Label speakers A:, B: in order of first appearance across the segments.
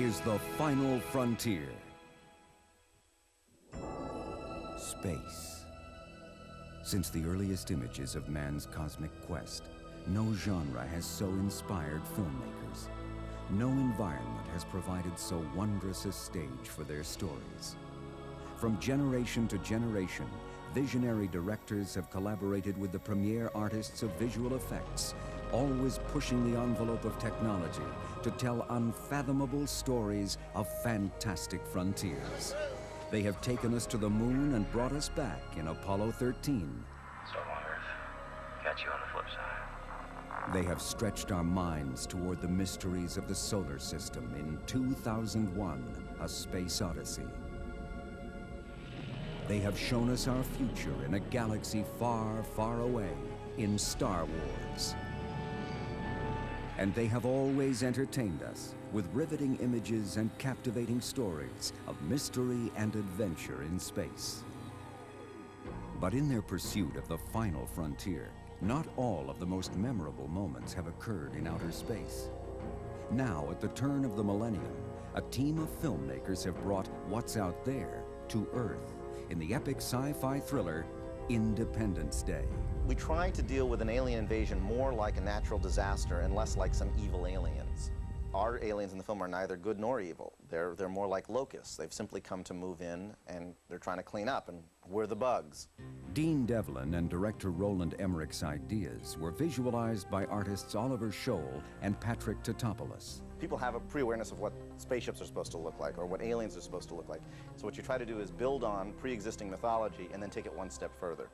A: is the final frontier. Space. Since the earliest images of man's cosmic quest, no genre has so inspired filmmakers. No environment has provided so wondrous a stage for their stories. From generation to generation, visionary directors have collaborated with the premier artists of visual effects, always pushing the envelope of technology to tell unfathomable stories of fantastic frontiers. They have taken us to the moon and brought us back in Apollo 13.
B: Storm on Earth. Catch you on the flip side.
A: They have stretched our minds toward the mysteries of the solar system in 2001, A Space Odyssey. They have shown us our future in a galaxy far, far away in Star Wars. And they have always entertained us with riveting images and captivating stories of mystery and adventure in space. But in their pursuit of the final frontier, not all of the most memorable moments have occurred in outer space. Now, at the turn of the millennium, a team of filmmakers have brought what's out there to Earth in the epic sci-fi thriller Independence Day.
C: We try to deal with an alien invasion more like a natural disaster and less like some evil aliens. Our aliens in the film are neither good nor evil. They're more like locusts. They've simply come to move in, and they're trying to clean up, and we're the bugs.
A: Dean Devlin and director Roland Emmerich's ideas were visualized by artists Oliver Scholl and Patrick Tatopoulos.
C: People have a pre-awareness of what spaceships are supposed to look like or what aliens are supposed to look like. So what you try to do is build on pre-existing mythology and then take it one step further.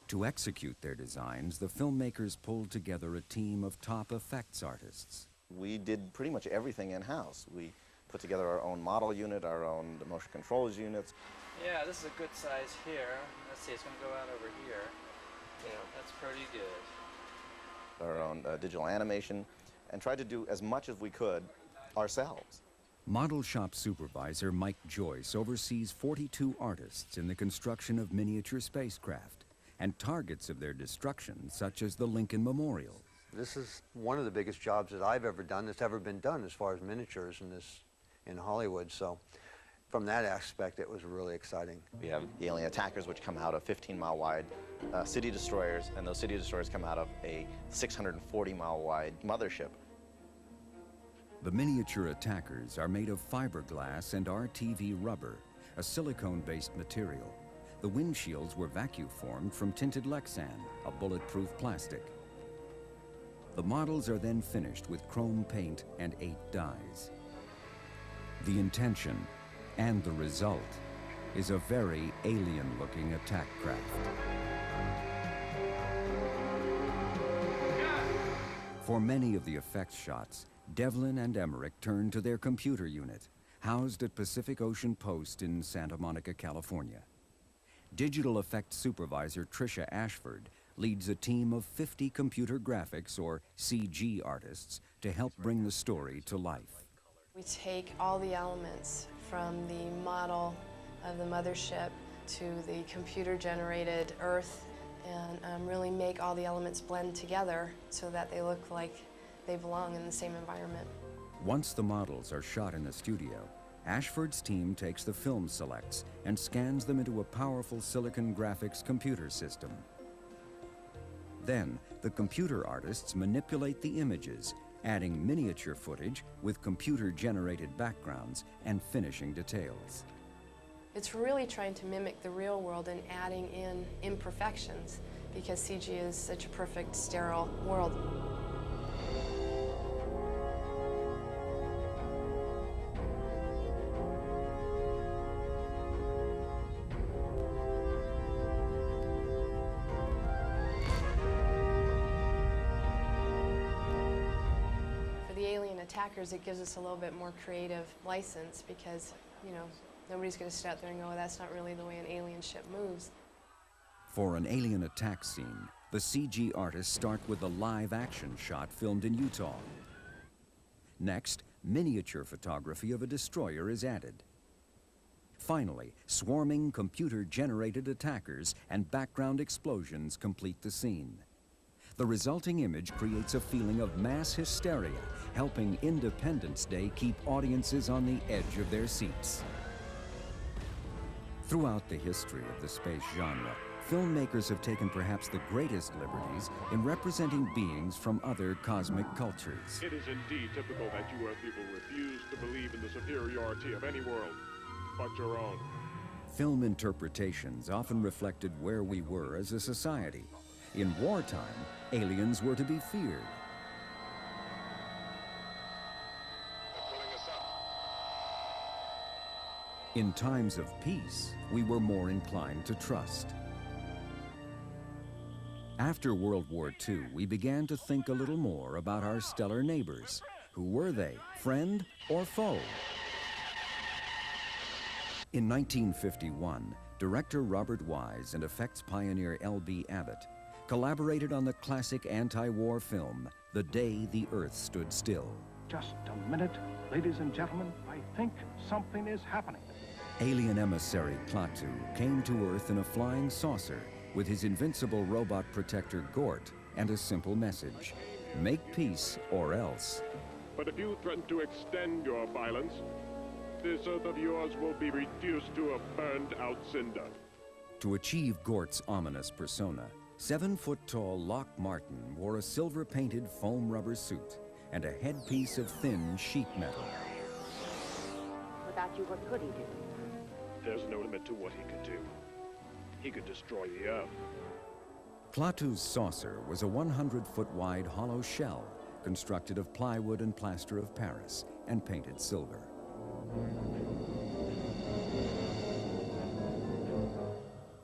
A: To execute their designs, the filmmakers pulled together a team of top effects artists.
C: We did pretty much everything in-house. We put together our own model unit, our own motion controls units.
D: Yeah, this is a good size here. Let's see, it's going to go out over here. Yeah, that's pretty good.
C: Our own digital animation, and tried to do as much as we could ourselves.
A: Model shop supervisor Mike Joyce oversees 42 artists in the construction of miniature spacecraft and targets of their destruction, such as the Lincoln Memorial.
E: This is one of the biggest jobs that I've ever done that's ever been done as far as miniatures in Hollywood. So from that aspect, it was really exciting.
C: We have the alien attackers, which come out of 15-mile wide city destroyers, and those city destroyers come out of a 640-mile wide mothership.
A: The miniature attackers are made of fiberglass and RTV rubber, a silicone-based material. The windshields were vacuum formed from tinted Lexan, a bulletproof plastic. The models are then finished with chrome paint and 8 dyes. The intention and the result is a very alien-looking attack craft. For many of the effects shots, Devlin and Emmerich turned to their computer unit, housed at Pacific Ocean Post in Santa Monica, California. Digital effects supervisor Tricia Ashford leads a team of 50 computer graphics, or CG artists, to help bring the story to life.
F: We take all the elements from the model of the mothership to the computer-generated Earth and really make all the elements blend together so that they look like they belong in the same environment.
A: Once the models are shot in the studio, Ashford's team takes the film selects and scans them into a powerful silicon graphics computer system. Then, the computer artists manipulate the images, adding miniature footage with computer-generated backgrounds and finishing details.
F: It's really trying to mimic the real world and adding in imperfections because CG is such a perfect, sterile world. Attackers, it gives us a little bit more creative license because, you know, nobody's going to sit out there and go, oh, that's not really the way an alien ship moves.
A: For an alien attack scene, the CG artists start with a live action shot filmed in Utah. Next, miniature photography of a destroyer is added. Finally, swarming computer-generated attackers and background explosions complete the scene. The resulting image creates a feeling of mass hysteria, helping Independence Day keep audiences on the edge of their seats. Throughout the history of the space genre, filmmakers have taken perhaps the greatest liberties in representing beings from other cosmic cultures.
G: It is indeed typical that you Earth people refuse to believe in the superiority of any world but your own.
A: Film interpretations often reflected where we were as a society. In wartime, aliens were to be feared. In times of peace, we were more inclined to trust. After World War II, we began to think a little more about our stellar neighbors. Who were they, friend or foe? In 1951, director Robert Wise and effects pioneer L.B. Abbott collaborated on the classic anti-war film, The Day the Earth Stood Still.
H: Just a minute, ladies and gentlemen, I think something is happening.
A: Alien emissary Klaatu came to Earth in a flying saucer with his invincible robot protector Gort and a simple message: make peace or else.
G: But if you threaten to extend your violence, this Earth of yours will be reduced to a burned-out cinder.
A: To achieve Gort's ominous persona, 7-foot-tall Lock Martin wore a silver-painted foam rubber suit and a headpiece of thin sheet metal.
I: Without you, what could he do?
G: There's no limit to what he could do. He could destroy the Earth.
A: Klaatu's saucer was a 100-foot-wide hollow shell constructed of plywood and plaster of Paris and painted silver.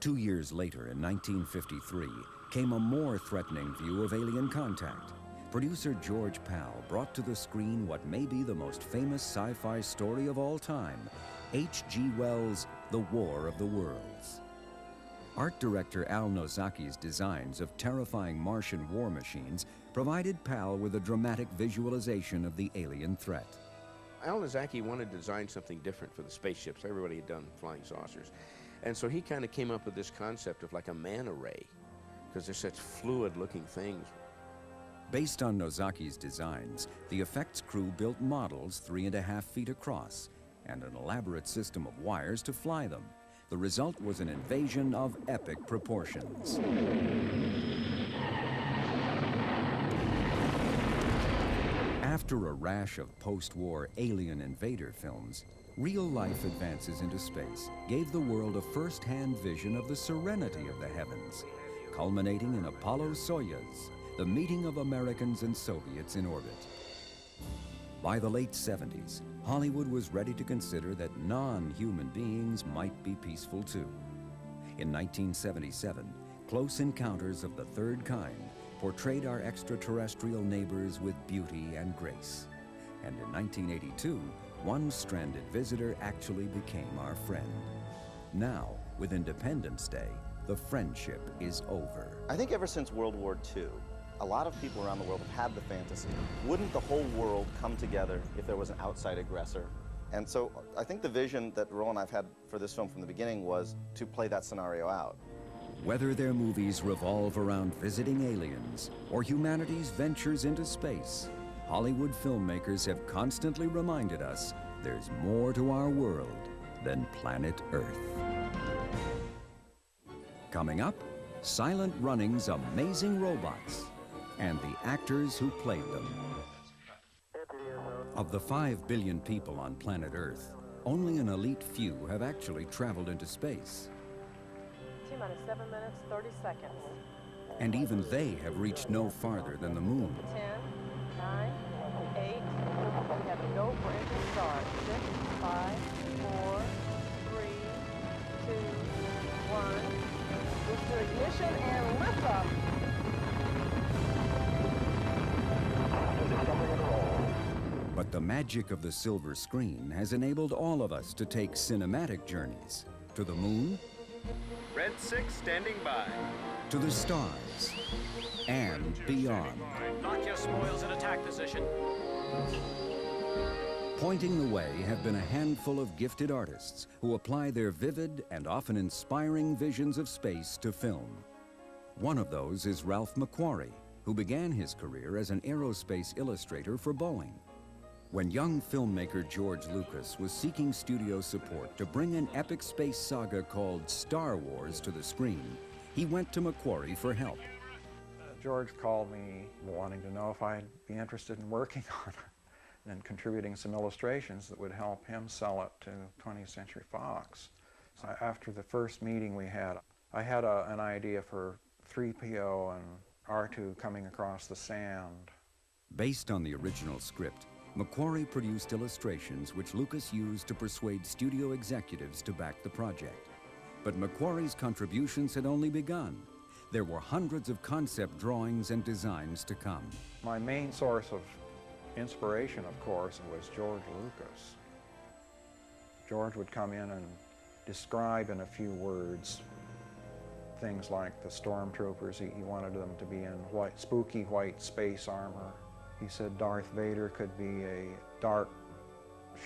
A: Two years later, in 1953, came a more threatening view of alien contact. Producer George Pal brought to the screen what may be the most famous sci-fi story of all time, H.G. Wells' The War of the Worlds. Art director Al Nozaki's designs of terrifying Martian war machines provided Pal with a dramatic visualization of the alien threat.
J: Al Nozaki wanted to design something different for the spaceships. Everybody had done flying saucers. And so he kind of came up with this concept of like a manta ray, because they're such fluid-looking things.
A: Based on Nozaki's designs, the effects crew built models 3.5 feet across and an elaborate system of wires to fly them. The result was an invasion of epic proportions. After a rash of post-war alien invader films, real-life advances into space gave the world a first-hand vision of the serenity of the heavens, culminating in Apollo-Soyuz, the meeting of Americans and Soviets in orbit. By the late 70s, Hollywood was ready to consider that non-human beings might be peaceful too. In 1977, Close Encounters of the Third Kind portrayed our extraterrestrial neighbors with beauty and grace. And in 1982, one stranded visitor actually became our friend. Now, with Independence Day, the friendship is over.
C: I think ever since World War II, a lot of people around the world have had the fantasy. Wouldn't the whole world come together if there was an outside aggressor? And so I think the vision that Roland and I've had for this film from the beginning was to play that scenario out.
A: Whether their movies revolve around visiting aliens or humanity's ventures into space, Hollywood filmmakers have constantly reminded us there's more to our world than planet Earth. Coming up, Silent Running's amazing robots and the actors who played them. Of the 5 billion people on planet Earth, only an elite few have actually traveled into space.
I: T-minus 7 minutes, 30 seconds.
A: And even they have reached no farther than the moon.
I: 10, 9, 8, we have a go for engine start. 6, 5, 4, 3, 2, 1. Booster ignition and lift up.
A: But the magic of the silver screen has enabled all of us to take cinematic journeys to the moon,
K: Red 6 standing by,
A: to the stars, and beyond.
K: Lock your spoils in attack position.
A: Pointing the way have been a handful of gifted artists who apply their vivid and often inspiring visions of space to film. One of those is Ralph McQuarrie, who began his career as an aerospace illustrator for Boeing. When young filmmaker George Lucas was seeking studio support to bring an epic space saga called Star Wars to the screen, he went to Macquarie for help.
H: George called me wanting to know if I'd be interested in working on it and contributing some illustrations that would help him sell it to 20th Century Fox. So after the first meeting we had, I had an idea for 3PO and R2 coming across the sand.
A: Based on the original script, Macquarie produced illustrations which Lucas used to persuade studio executives to back the project. But Macquarie's contributions had only begun. There were hundreds of concept drawings and designs to come.
H: My main source of inspiration, of course, was George Lucas. George would come in and describe in a few words things like the stormtroopers. He wanted them to be in spooky white space armor. He said Darth Vader could be a dark,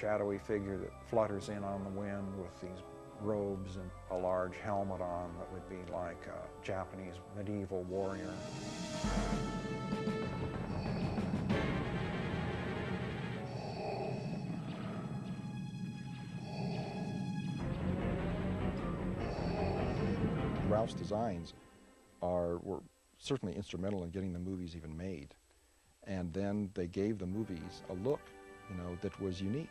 H: shadowy figure that flutters in on the wind with these robes and a large helmet on that would be like a Japanese medieval warrior.
L: Ralph's designs were certainly instrumental in getting the movies even made. And then they gave the movies a look, that was unique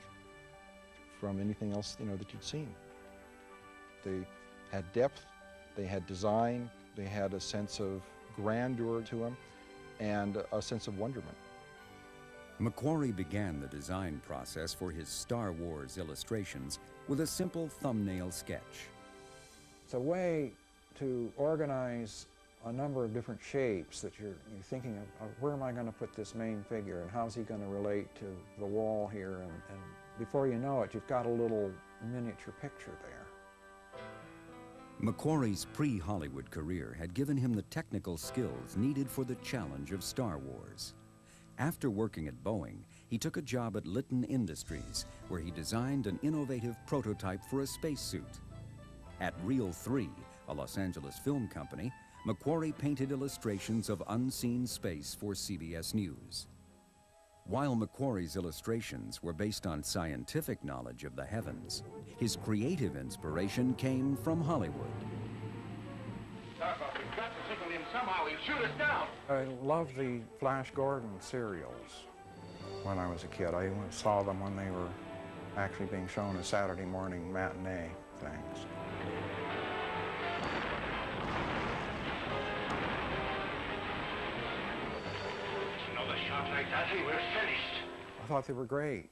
L: from anything else, that you'd seen. They had depth, they had design, they had a sense of grandeur to them, and a sense of wonderment.
A: Macquarie began the design process for his Star Wars illustrations with a simple thumbnail sketch.
H: It's a way to organize a number of different shapes that you're thinking of where am I going to put this main figure and how's he going to relate to the wall here, and before you know it, you've got a little miniature picture there.
A: Macquarie's pre-Hollywood career had given him the technical skills needed for the challenge of Star Wars. After working at Boeing, he took a job at Litton Industries, where he designed an innovative prototype for a spacesuit. At Reel 3, a Los Angeles film company, Macquarie painted illustrations of unseen space for CBS News. While Macquarie's illustrations were based on scientific knowledge of the heavens, his creative inspiration came from Hollywood.
K: We've got to signal him somehow. He'll shoot us down.
H: I loved the Flash Gordon serials when I was a kid. I saw them when they were actually being shown as Saturday morning matinee things.
K: We're finished.
H: I thought they were great.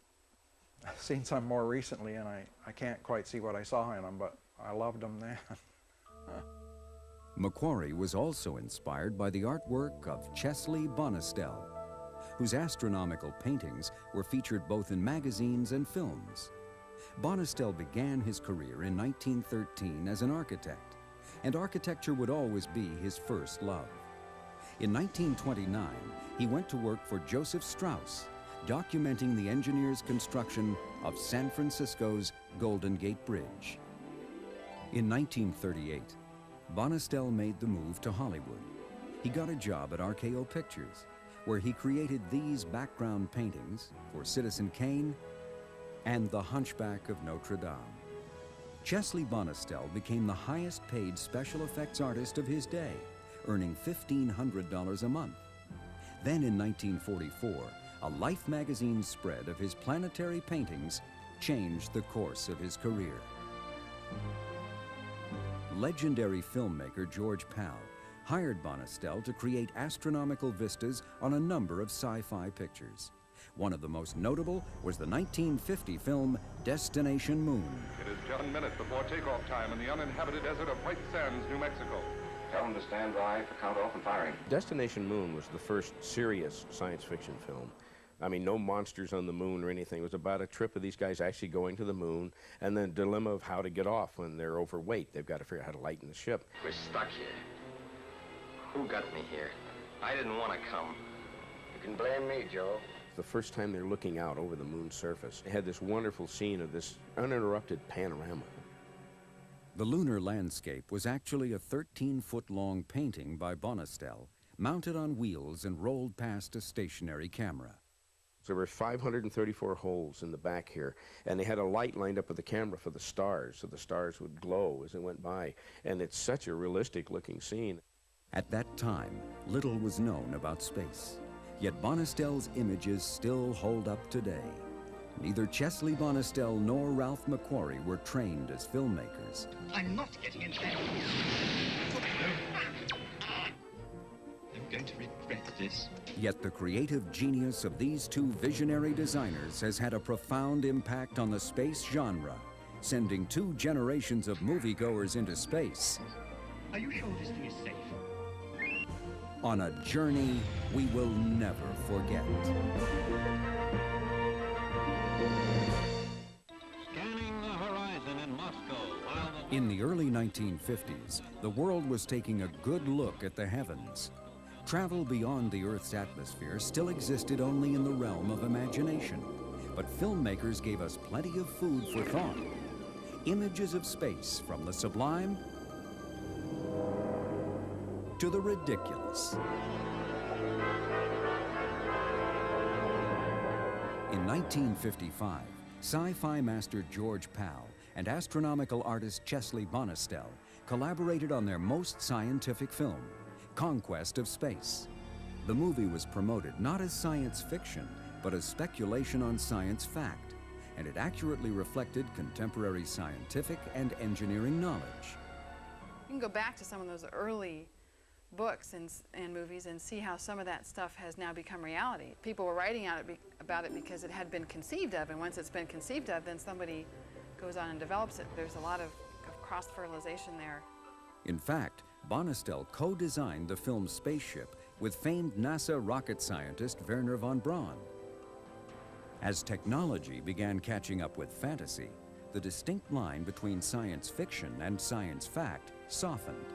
H: I've seen some more recently, and I can't quite see what I saw in them, but I loved them then.
A: Macquarie was also inspired by the artwork of Chesley Bonestell, whose astronomical paintings were featured both in magazines and films. Bonestell began his career in 1913 as an architect, and architecture would always be his first love. In 1929, he went to work for Joseph Strauss, documenting the engineer's construction of San Francisco's Golden Gate Bridge. In 1938, Bonestell made the move to Hollywood. He got a job at RKO Pictures, where he created these background paintings for Citizen Kane and The Hunchback of Notre Dame. Chesley Bonestell became the highest paid special effects artist of his day, earning $1,500 a month. Then in 1944, a Life magazine spread of his planetary paintings changed the course of his career. Legendary filmmaker George Pal hired Bonestell to create astronomical vistas on a number of sci-fi pictures. One of the most notable was the 1950 film Destination Moon.
M: It is just 1 minute before takeoff time in the uninhabited desert of White Sands, New Mexico.
B: Tell them to stand by for count-off and firing.
J: Destination Moon was the first serious science fiction film. I mean, no monsters on the moon or anything. It was about a trip of these guys actually going to the moon and the dilemma of how to get off when they're overweight. They've got to figure out how to lighten the ship.
B: We're stuck here. Who got me here? I didn't want to come. You can blame me, Joe.
J: The first time they're looking out over the moon's surface, they had this wonderful scene of this uninterrupted panorama.
A: The lunar landscape was actually a 13-foot-long painting by Bonestell, mounted on wheels and rolled past a stationary camera.
J: There were 534 holes in the back here, and they had a light lined up with the camera for the stars, so the stars would glow as it went by, and it's such a realistic looking scene.
A: At that time, little was known about space, yet Bonistel's images still hold up today. Neither Chesley Bonistel nor Ralph McQuarrie were trained as filmmakers.
K: I'm not getting into that. I'm going to regret this.
A: Yet the creative genius of these two visionary designers has had a profound impact on the space genre, sending 2 generations of moviegoers into space.
K: Are you sure this thing is safe?
A: On a journey we will never forget.
K: Scanning the horizon in Moscow.
A: In the early 1950s, the world was taking a good look at the heavens. Travel beyond the Earth's atmosphere still existed only in the realm of imagination, but filmmakers gave us plenty of food for thought. Images of space, from the sublime to the ridiculous. In 1955, sci-fi master George Pal and astronomical artist Chesley Bonistel collaborated on their most scientific film, Conquest of Space. The movie was promoted not as science fiction, but as speculation on science fact, and it accurately reflected contemporary scientific and engineering knowledge.
N: You can go back to some of those early books and movies and see how some of that stuff has now become reality. People were writing about it because it had been conceived of, and once it's been conceived of, then somebody goes on and develops it. There's a lot of cross-fertilization there.
A: In fact, Bonistel co-designed the film's spaceship with famed NASA rocket scientist Wernher von Braun. As technology began catching up with fantasy, the distinct line between science fiction and science fact softened.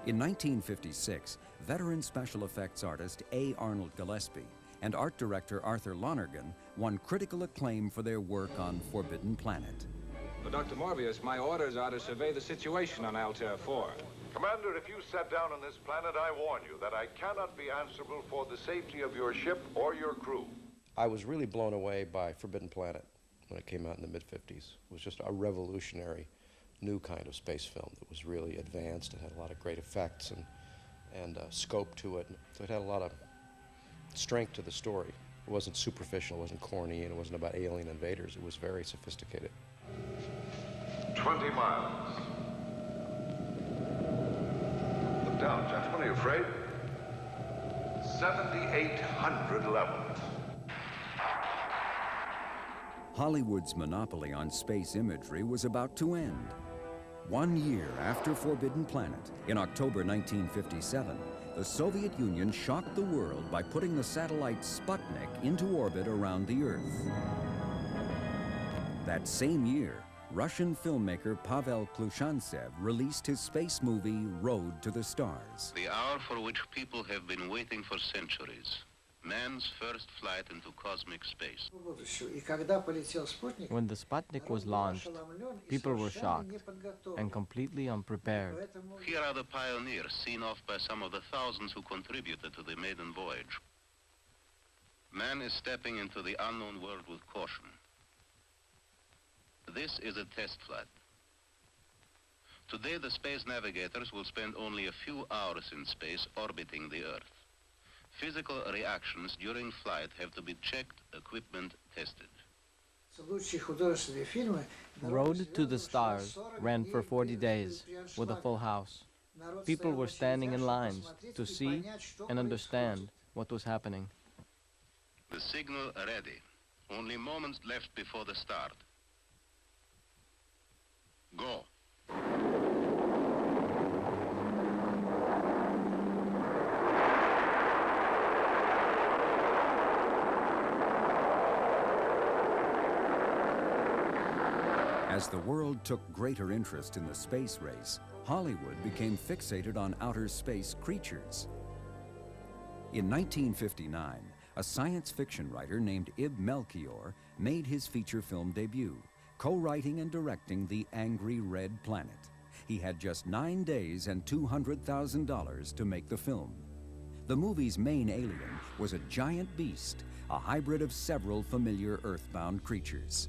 A: In 1956, veteran special effects artist A. Arnold Gillespie and art director Arthur Lonergan won critical acclaim for their work on Forbidden Planet.
O: Dr. Morbius, my orders are to survey the situation on Altair 4.
P: Commander, if you set down on this planet, I warn you that I cannot be answerable for the safety of your ship or your crew.
Q: I was really blown away by Forbidden Planet when it came out in the mid-50s. It was just a revolutionary new kind of space film that was really advanced. It had a lot of great effects and scope to it. So it had a lot of strength to the story. It wasn't superficial, it wasn't corny, and it wasn't about alien invaders. It was very sophisticated.
P: 20 miles. Look down, gentlemen, are you afraid? 7,800 levels.
A: Hollywood's monopoly on space imagery was about to end. 1 year after Forbidden Planet, in October 1957, the Soviet Union shocked the world by putting the satellite Sputnik into orbit around the Earth. That same year, Russian filmmaker Pavel Klushantsev released his space movie, Road to the Stars.
R: The hour for which people have been waiting for centuries. Man's first flight into cosmic space.
S: When the Sputnik was launched, people were shocked and completely unprepared.
R: Here are the pioneers seen off by some of the thousands who contributed to the maiden voyage. Man is stepping into the unknown world with caution. This is a test flight. Today, the space navigators will spend only a few hours in space orbiting the Earth. Physical reactions during flight have to be checked, equipment tested.
S: Road to the Stars ran for 40 days with a full house. People were standing in lines to see and understand what was happening.
R: The signal ready. Only moments left before the start. Go.
A: As the world took greater interest in the space race, Hollywood became fixated on outer space creatures. In 1959, a science fiction writer named Ib Melchior made his feature film debut, co-writing and directing The Angry Red Planet. he had just 9 days and $200,000 to make the film. The movie's main alien was a giant beast, a hybrid of several familiar earthbound creatures.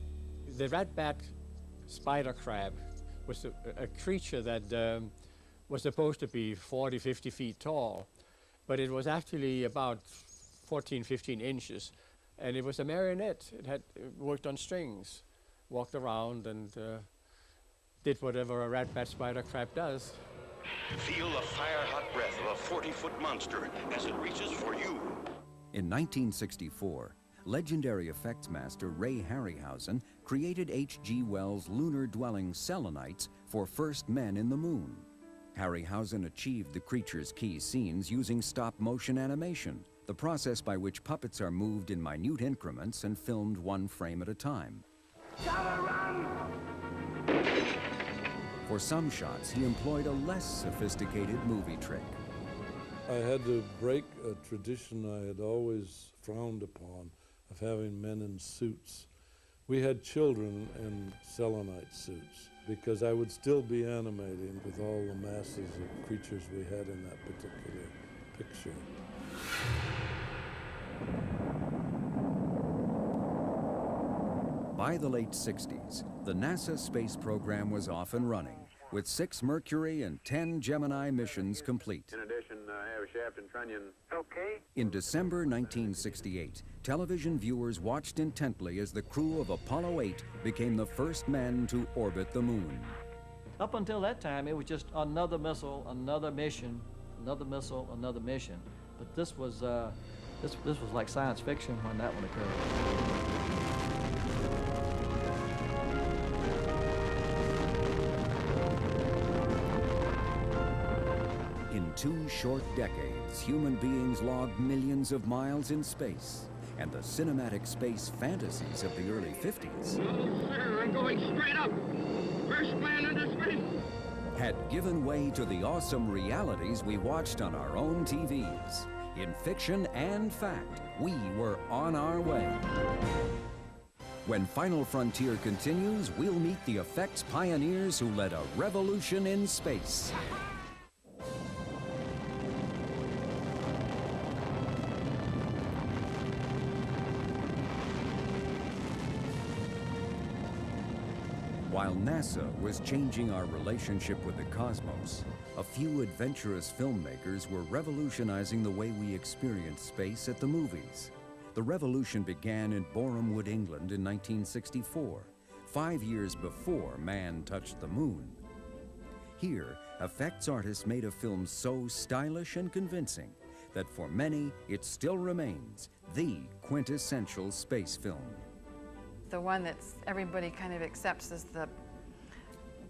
T: The rat-bat spider crab was a creature that was supposed to be 40, 50 feet tall, but it was actually about 14, 15 inches. And it was a marionette. It had worked on strings, walked around and did whatever a rat-bat spider crab does.
U: Feel the fire-hot breath of a 40-foot monster as it reaches for you.
A: In 1964, legendary effects master Ray Harryhausen created H.G. Wells' lunar-dwelling Selenites for first men in the moon. Harryhausen achieved the creature's key scenes using stop-motion animation, the process by which puppets are moved in minute increments and filmed one frame at a time. For some shots, he employed a less sophisticated movie trick.
V: I had to break a tradition I had always frowned upon of having men in suits. We had children in Selenite suits because I would still be animating with all the masses of creatures we had in that particular picture.
A: By the late 60s, the NASA space program was off and running, with 6 Mercury and 10 Gemini missions complete.
W: In addition, I have shaft and trunnion. Okay.
A: In December 1968, television viewers watched intently as the crew of Apollo 8 became the first men to orbit the moon.
S: Up until that time, it was just another missile, another mission, another missile, another mission. But this was like science fiction when that one occurred.
A: In 2 short decades, human beings logged millions of miles in space, and the cinematic space fantasies of the early 50s
U: Sir, I'm going straight up. First man into space.
A: had given way to the awesome realities we watched on our own TVs. In fiction and fact, we were on our way. When Final Frontier continues, we'll meet the effects pioneers who led a revolution in space. While NASA was changing our relationship with the cosmos, a few adventurous filmmakers were revolutionizing the way we experience space at the movies. The revolution began in Borehamwood, England in 1964, 5 years before man touched the moon. Here, effects artists made a film so stylish and convincing that for many, it still remains the quintessential space film.
N: The one that everybody kind of accepts as the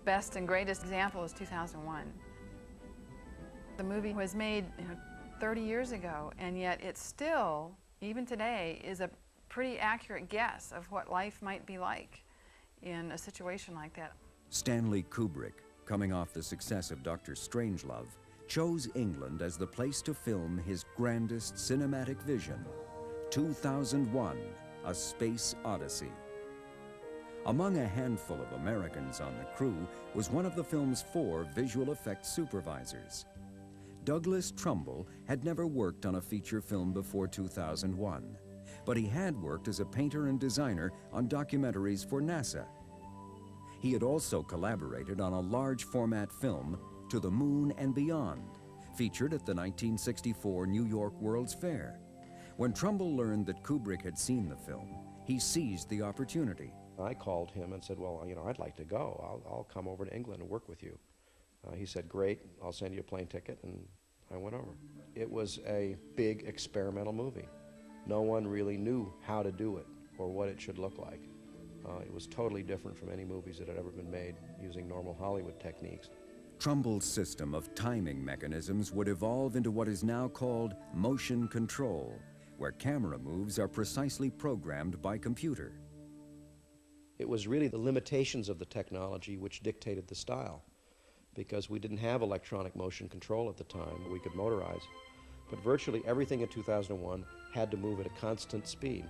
N: best and greatest example is 2001. The movie was made 30 years ago, and yet it still, even today, is a pretty accurate guess of what life might be like in a situation like that.
A: Stanley Kubrick, coming off the success of Dr. Strangelove, chose England as the place to film his grandest cinematic vision, 2001, A Space Odyssey. Among a handful of Americans on the crew was one of the film's 4 visual effects supervisors. Douglas Trumbull had never worked on a feature film before 2001, but he had worked as a painter and designer on documentaries for NASA. He had also collaborated on a large format film, To the Moon and Beyond, featured at the 1964 New York World's Fair. When Trumbull learned that Kubrick had seen the film, he seized the opportunity.
Q: I called him and said, well, I'd like to go. I'll come over to England and work with you. He said, great, I'll send you a plane ticket, and I went over. It was a big experimental movie. No one really knew how to do it or what it should look like. It was totally different from any movies that had ever been made using normal Hollywood techniques.
A: Trumbull's system of timing mechanisms would evolve into what is now called motion control, where camera moves are precisely programmed by computer.
Q: It was really the limitations of the technology which dictated the style, because we didn't have electronic motion control at the time we could motorize. But virtually everything in 2001 had to move at a constant speed.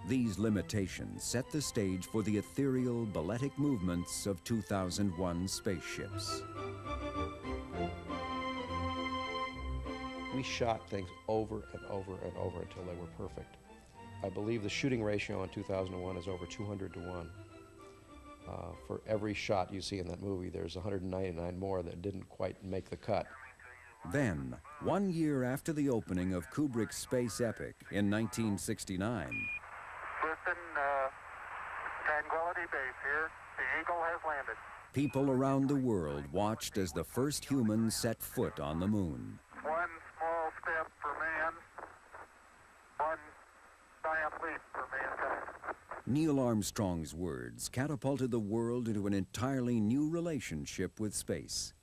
A: These limitations set the stage for the ethereal, balletic movements of 2001 spaceships.
Q: We shot things over and over and over until they were perfect. I believe the shooting ratio in 2001 is over 200 to 1. For every shot you see in that movie, there's 199 more that didn't quite make the cut.
A: Then, 1 year after the opening of Kubrick's space epic in 1969,
W: Listen, Tranquility Base here. The Eagle has landed.
A: people around the world watched as the first humans set foot on the moon.
W: One small step for man, one giant leap for mankind.
A: Neil Armstrong's words catapulted the world into an entirely new relationship with space.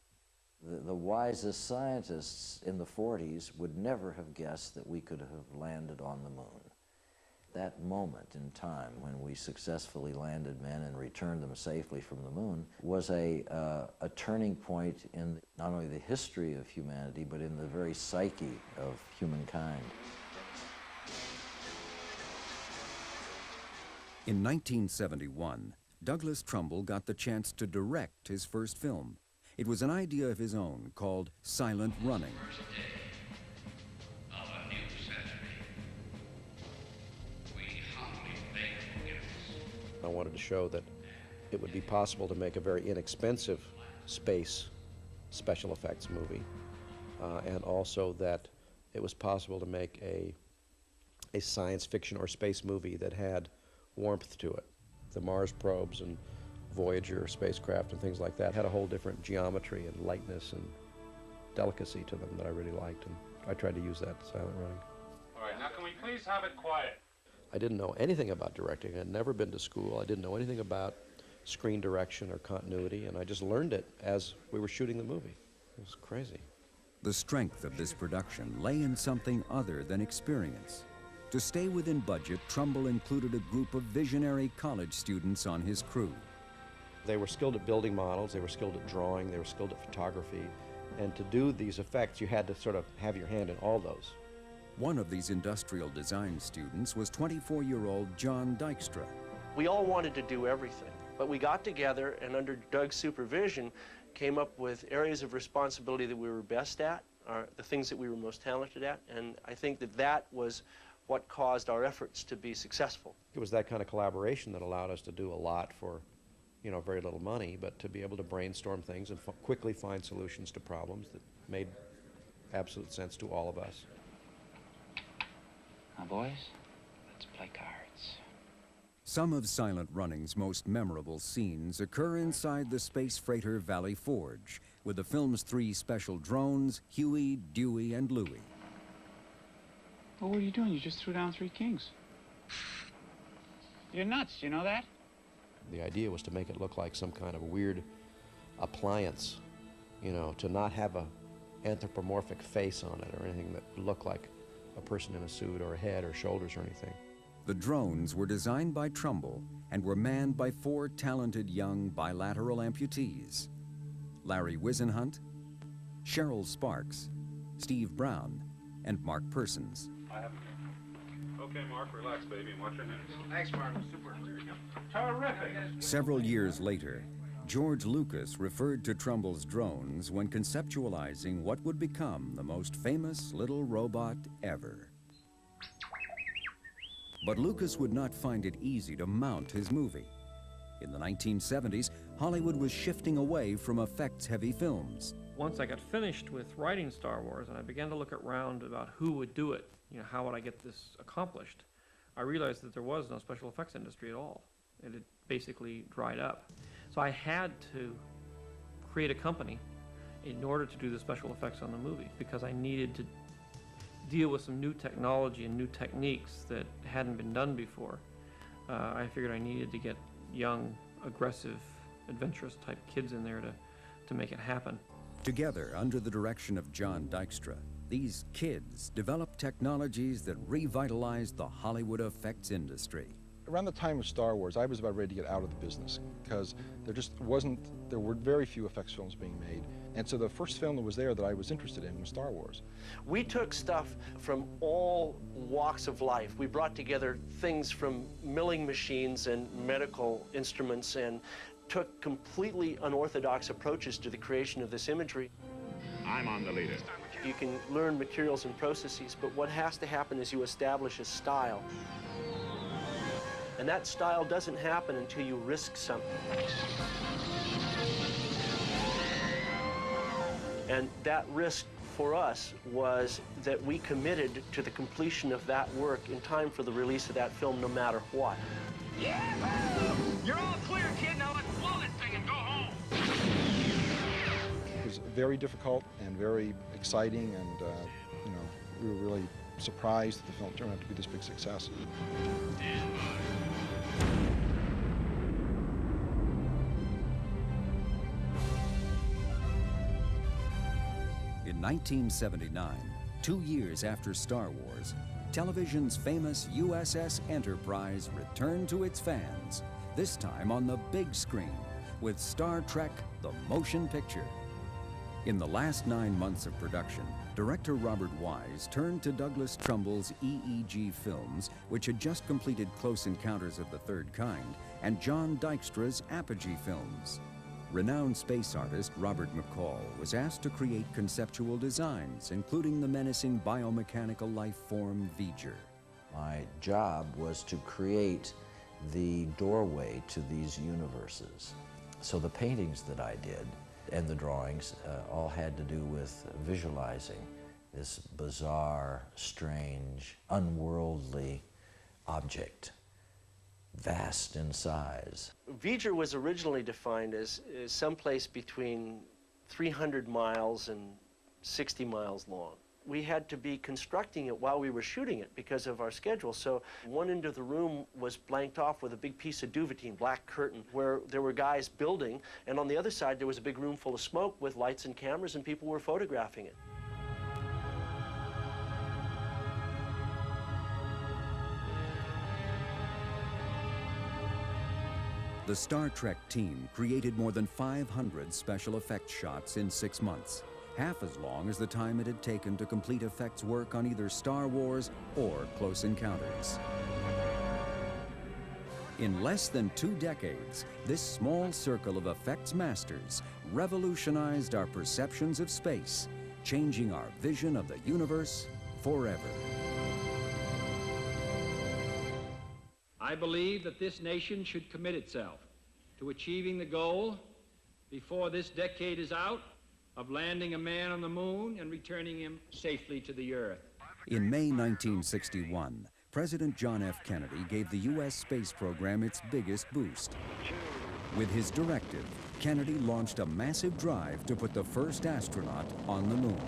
D: The wisest scientists in the 40s would never have guessed that we could have landed on the moon. That moment in time when we successfully landed men and returned them safely from the moon was a turning point in not only the history of humanity, but in the very psyche of humankind.
A: In 1971, Douglas Trumbull got the chance to direct his first film. It was an idea of his own called Silent Running.
Q: I wanted to show that it would be possible to make a very inexpensive space special effects movie, and also that it was possible to make a science fiction or space movie that had warmth to it. The Mars probes and Voyager spacecraft and things like that had a whole different geometry and lightness and delicacy to them that I really liked, and I tried to use that in Silent Running.
E: All right, now can we please have it quiet?
Q: I didn't know anything about directing. I had never been to school. I didn't know anything about screen direction or continuity, and I just learned it as we were shooting the movie. It was crazy.
A: The strength of this production lay in something other than experience. To stay within budget, Trumbull included a group of visionary college students on his crew.
Q: They were skilled at building models, they were skilled at drawing, they were skilled at photography, and to do these effects, you had to sort of have your hand in all those.
A: One of these industrial design students was 24-year-old John Dykstra.
F: We all wanted to do everything, but we got together and under Doug's supervision came up with areas of responsibility that we were best at, the things that we were most talented at, and I think that that was what caused our efforts to be successful.
Q: It was that kind of collaboration that allowed us to do a lot for, you know, very little money, but to be able to brainstorm things and quickly find solutions to problems that made absolute sense to all of us.
X: Now, boys, let's play cards.
A: Some of Silent Running's most memorable scenes occur inside the space freighter Valley Forge, with the film's 3 special drones, Huey, Dewey, and Louie.
E: Well, what are you doing? You just threw down 3 kings. You're nuts, you know that?
Q: The idea was to make it look like some kind of weird appliance, you know, to not have a anthropomorphic face on it or anything that looked like a person in a suit or a head or shoulders or anything.
A: The drones were designed by Trumbull and were manned by 4 talented young bilateral amputees: Larry Wisenhunt, Cheryl Sparks, Steve Brown, and Mark Persons.
M: Okay, Mark, relax, baby, and watch your hands.
E: Thanks, Mark. Super. Terrific.
A: Several years later, George Lucas referred to Trumbull's drones when conceptualizing what would become the most famous little robot ever. But Lucas would not find it easy to mount his movie. In the 1970s, Hollywood was shifting away from effects-heavy films.
Y: Once I got finished with writing Star Wars and I began to look around about who would do it, you know, how would I get this accomplished, I realized that there was no special effects industry at all. It had basically dried up. So I had to create a company in order to do the special effects on the movie, because I needed to deal with some new technology and new techniques that hadn't been done before. I figured I needed to get young, aggressive, adventurous type kids in there to make it happen.
A: Together, under the direction of John Dykstra, these kids developed technologies that revitalized the Hollywood effects industry.
C: Around the time of Star Wars, I was about ready to get out of the business because there were very few effects films being made. And so the first film that was there that I was interested in was Star Wars.
F: We took stuff from all walks of life. We brought together things from milling machines and medical instruments and took completely unorthodox approaches to the creation of this imagery.
G: I'm on the leader.
F: You can learn materials and processes, but what has to happen is you establish a style. And that style doesn't happen until you risk something. And that risk for us was that we committed to the completion of that work in time for the release of that film, no matter what.
G: Yeah! You're all clear, kid. Now let's blow this thing and go home.
C: It was very difficult and very exciting, and you know, we were really surprised that the film turned out to be this big success.
A: In 1979, 2 years after Star Wars, television's famous USS Enterprise returned to its fans, this time on the big screen with Star Trek: The Motion Picture. In the last 9 months of production, director Robert Wise turned to Douglas Trumbull's EEG Films, which had just completed Close Encounters of the Third Kind, and John Dykstra's Apogee Films. Renowned space artist Robert McCall was asked to create conceptual designs, including the menacing biomechanical life form V'ger.
D: My job was to create the doorway to these universes. So the paintings that I did and the drawings all had to do with visualizing this bizarre, strange, unworldly object, vast in size.
F: V'ger was originally defined as someplace between 300 miles and 60 miles long. We had to be constructing it while we were shooting it because of our schedule. So one end of the room was blanked off with a big piece of duvetine, black curtain, where there were guys building, and on the other side there was a big room full of smoke with lights and cameras, and people were photographing it.
A: The Star Trek team created more than 500 special effects shots in 6 months, half as long as the time it had taken to complete effects work on either Star Wars or Close Encounters. In less than 2 decades, this small circle of effects masters revolutionized our perceptions of space, changing our vision of the universe forever.
H: I believe that this nation should commit itself to achieving the goal, before this decade is out, of landing a man on the moon and returning him safely to the Earth.
A: In May 1961, President John F. Kennedy gave the U.S. space program its biggest boost. With his directive, Kennedy launched a massive drive to put the first astronaut on the moon.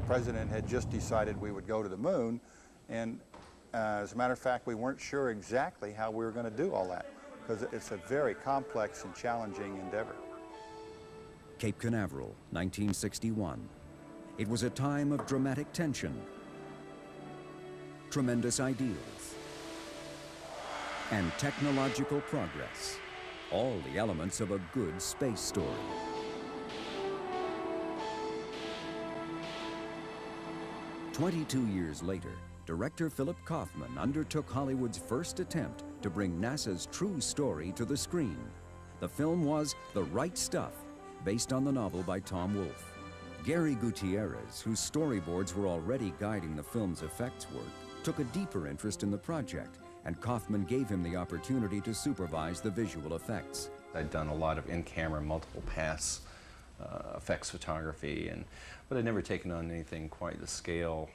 I: The President had just decided we would go to the moon, and as a matter of fact, we weren't sure exactly how we were going to do all that, because it's a very complex and challenging endeavor.
A: Cape Canaveral, 1961. It was a time of dramatic tension, tremendous ideals, and technological progress. All the elements of a good space story. "22 years later, director Philip Kaufman undertook Hollywood's first attempt to bring NASA's true story to the screen. The film was The Right Stuff, based on the novel by Tom Wolfe. Gary Gutierrez, whose storyboards were already guiding the film's effects work, took a deeper interest in the project, and Kaufman gave him the opportunity to supervise the visual effects.
L: I'd done a lot of in-camera, multiple pass effects photography, but I'd never taken on anything quite the scale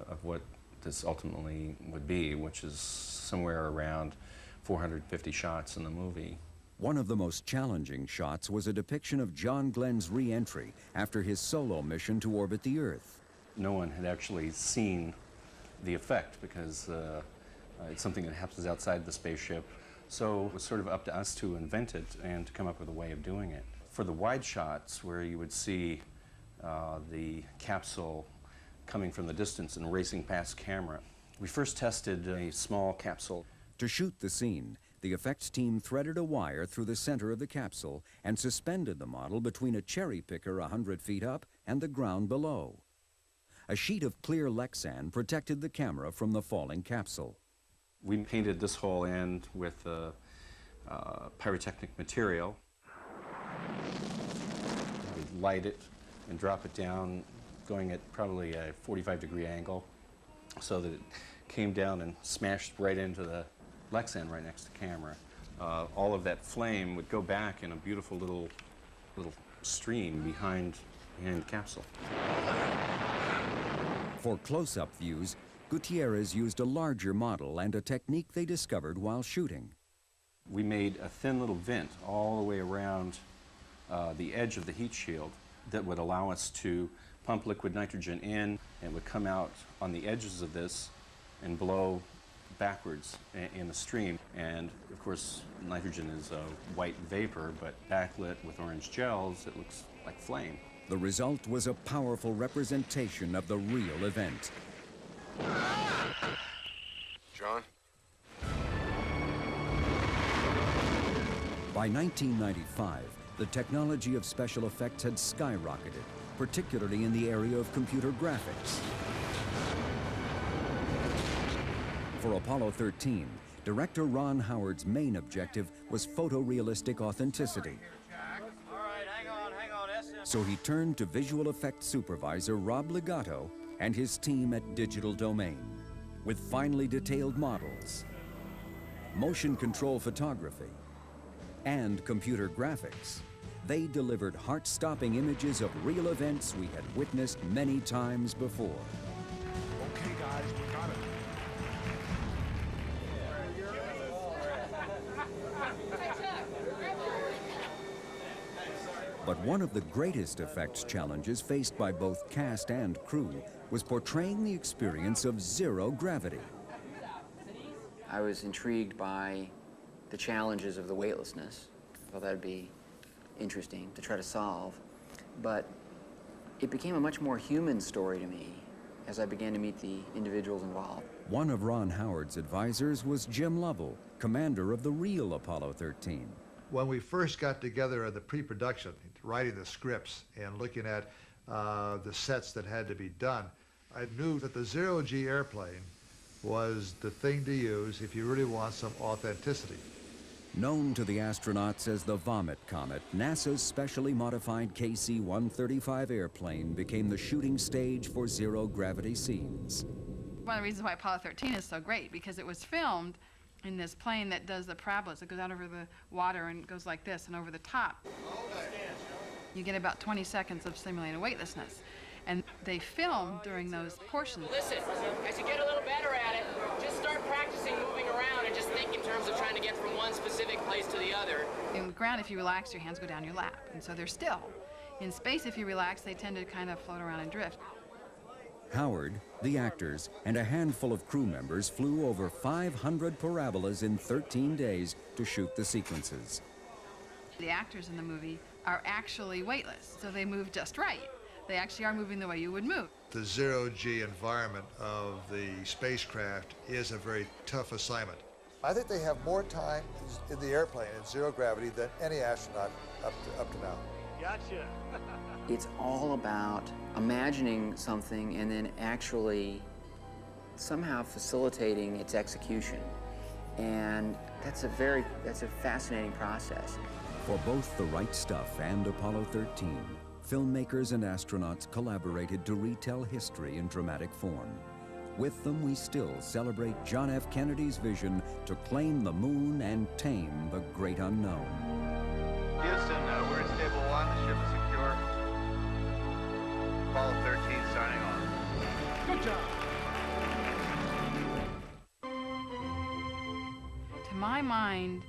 L: of what this ultimately would be, which is somewhere around 450 shots in the movie.
A: One of the most challenging shots was a depiction of John Glenn's re-entry after his solo mission to orbit the Earth.
L: No one had actually seen the effect because it's something that happens outside the spaceship. So it was sort of up to us to invent it and to come up with a way of doing it. For the wide shots, where you would see the capsule coming from the distance and racing past camera, We first tested a small capsule.
A: To shoot the scene, the effects team threaded a wire through the center of the capsule and suspended the model between a cherry picker 100 feet up and the ground below. A sheet of clear Lexan protected the camera from the falling capsule.
L: We painted this whole end with pyrotechnic material. We'd light it and drop it down, going at probably a 45-degree angle, so that it came down and smashed right into the Lexan right next to the camera. All of that flame would go back in a beautiful little stream behind the capsule.
A: For close-up views, Gutierrez used a larger model and a technique they discovered while shooting.
L: We made a thin little vent all the way around the edge of the heat shield that would allow us to pump liquid nitrogen in, and it would come out on the edges of this and blow backwards in the stream. And of course, nitrogen is a white vapor, but backlit with orange gels, it looks like flame.
A: The result was a powerful representation of the real event.
M: John?
A: By 1995, the technology of special effects had skyrocketed, particularly in the area of computer graphics. For Apollo 13, director Ron Howard's main objective was photorealistic authenticity. So he turned to visual effects supervisor Rob Legato and his team at Digital Domain. With finely detailed models, motion control photography, and computer graphics, they delivered heart-stopping images of real events we had witnessed many times before.
M: Okay, guys, we got it.
A: But one of the greatest effects challenges faced by both cast and crew was portraying the experience of zero gravity.
B: I was intrigued by the challenges of the weightlessness. I thought that'd be interesting to try to solve. But it became a much more human story to me as I began to meet the individuals involved.
A: One of Ron Howard's advisors was Jim Lovell, commander of the real Apollo 13.
J: When we first got together in the pre-production, writing the scripts and looking at the sets that had to be done, I knew that the zero-G airplane was the thing to use if you really want some authenticity.
A: Known to the astronauts as the Vomit Comet, NASA's specially modified KC-135 airplane became the shooting stage for zero-gravity scenes.
N: One of the reasons why Apollo 13 is so great, because it was filmed in this plane that does the parabolas. It goes out over the water and goes like this and over the top. You get about 20 seconds of simulated weightlessness. And they film during those portions.
K: Listen, as you get a little better at it, just start practicing moving around and just think in terms of trying to get from one specific place to the other.
N: In the ground, if you relax, your hands go down your lap, and so they're still. In space, if you relax, they tend to kind of float around and drift.
A: Howard, the actors, and a handful of crew members flew over 500 parabolas in 13 days to shoot the sequences.
N: The actors in the movie are actually weightless, so they move just right. They actually are moving the way you would move.
J: The zero-G environment of the spacecraft is a very tough assignment. I think they have more time in the airplane in zero gravity than any astronaut up to now.
K: Gotcha.
B: It's all about imagining something and then actually somehow facilitating its execution. And that's a fascinating process.
A: For both The Right Stuff and Apollo 13, filmmakers and astronauts collaborated to retell history in dramatic form. With them, we still celebrate John F. Kennedy's vision to claim the moon and tame the great unknown.
O: Houston, we're in stable 1. The ship is secure. Apollo 13 signing on.
K: Good job.
N: To my mind,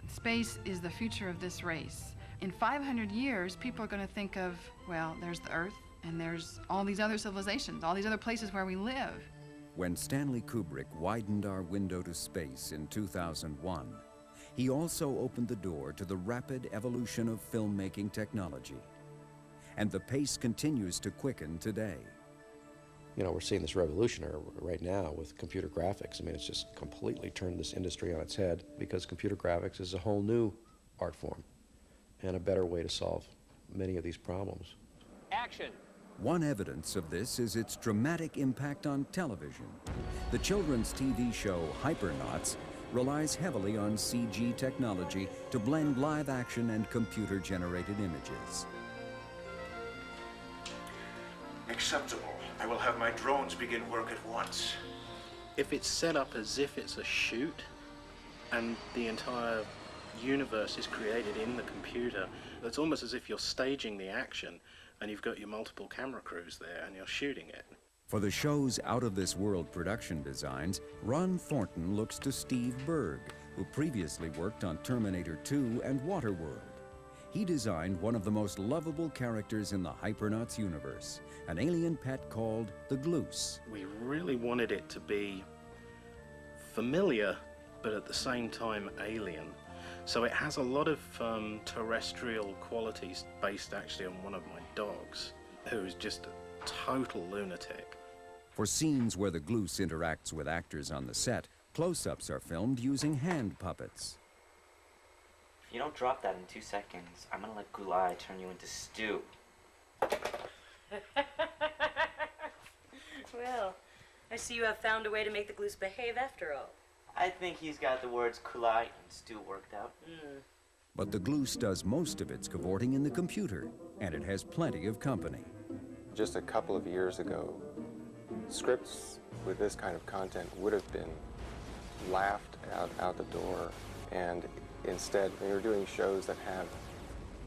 N: space is the future of this race. In 500 years, people are going to think of, well, there's the Earth, and there's all these other civilizations, all these other places where we live.
A: When Stanley Kubrick widened our window to space in 2001, he also opened the door to the rapid evolution of filmmaking technology. And the pace continues to quicken today.
Q: You know, we're seeing this revolution right now with computer graphics. I mean, it's just completely turned this industry on its head because computer graphics is a whole new art form and a better way to solve many of these problems.
K: Action.
A: One evidence of this is its dramatic impact on television. The children's TV show Hypernauts relies heavily on CG technology to blend live action and computer-generated images.
P: Acceptable. I will have my drones begin work at once.
R: If it's set up as if it's a shoot and the entire universe is created in the computer, it's almost as if you're staging the action and you've got your multiple camera crews there and you're shooting it.
A: For the show's out-of-this-world production designs, Ron Thornton looks to Steve Berg, who previously worked on Terminator 2 and Waterworld. He designed one of the most lovable characters in the Hypernauts universe, an alien pet called the Gloos.
R: We really wanted it to be familiar, but at the same time alien. So it has a lot of terrestrial qualities based actually on one of my dogs, who's just a total lunatic.
A: For scenes where the Gloos interacts with actors on the set, close-ups are filmed using hand puppets.
X: If you don't drop that in 2 seconds, I'm gonna let Gulai turn you into stew.
S: Well, I see you have found a way to make the Gloos behave after all.
X: I think he's got the words Kulai and stew worked out.
A: But the Gloos does most of its cavorting in the computer, and it has plenty of company.
T: Just a couple of years ago, scripts with this kind of content would have been laughed out the door, and instead we were doing shows that have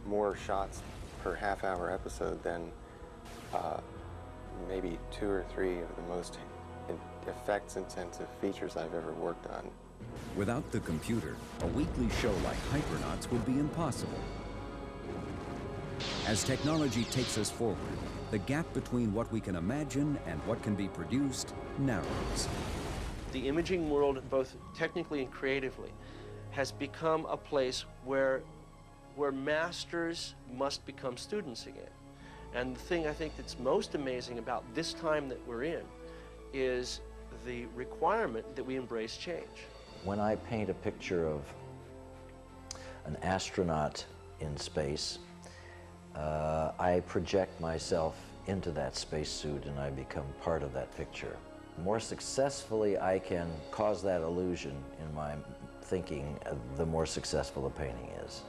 T: more shots per half-hour episode than maybe 2 or 3 of the most effects-intensive features I've ever worked on.
A: Without the computer, a weekly show like Hypernauts would be impossible. As technology takes us forward, the gap between what we can imagine and what can be produced narrows.
F: The imaging world, both technically and creatively, has become a place where masters must become students again. And the thing I think that's most amazing about this time that we're in is the requirement that we embrace change.
D: When I paint a picture of an astronaut in space, I project myself into that spacesuit and I become part of that picture. The more successfully I can cause that illusion in my thinking, the more successful the painting is.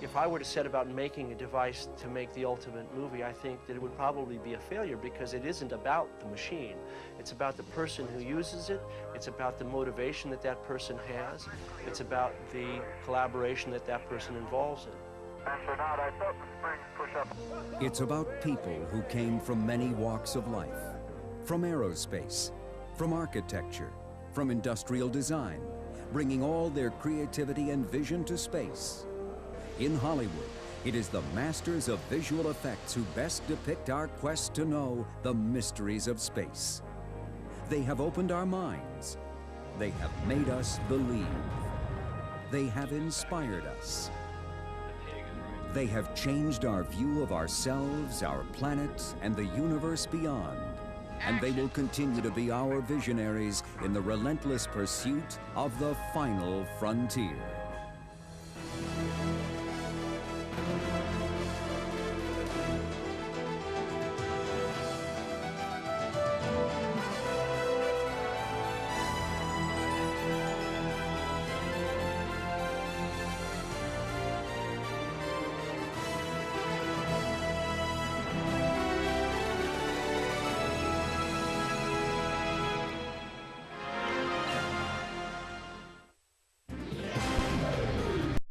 F: If I were to set about making a device to make the ultimate movie, I think that it would probably be a failure because it isn't about the machine. It's about the person who uses it. It's about the motivation that that person has. It's about the collaboration that that person involves in.
A: It's about people who came from many walks of life, from aerospace, from architecture, from industrial design, bringing all their creativity and vision to space. In Hollywood, it is the masters of visual effects who best depict our quest to know the mysteries of space. They have opened our minds. They have made us believe. They have inspired us. They have changed our view of ourselves, our planet, and the universe beyond. And they will continue to be our visionaries in the relentless pursuit of the final frontier.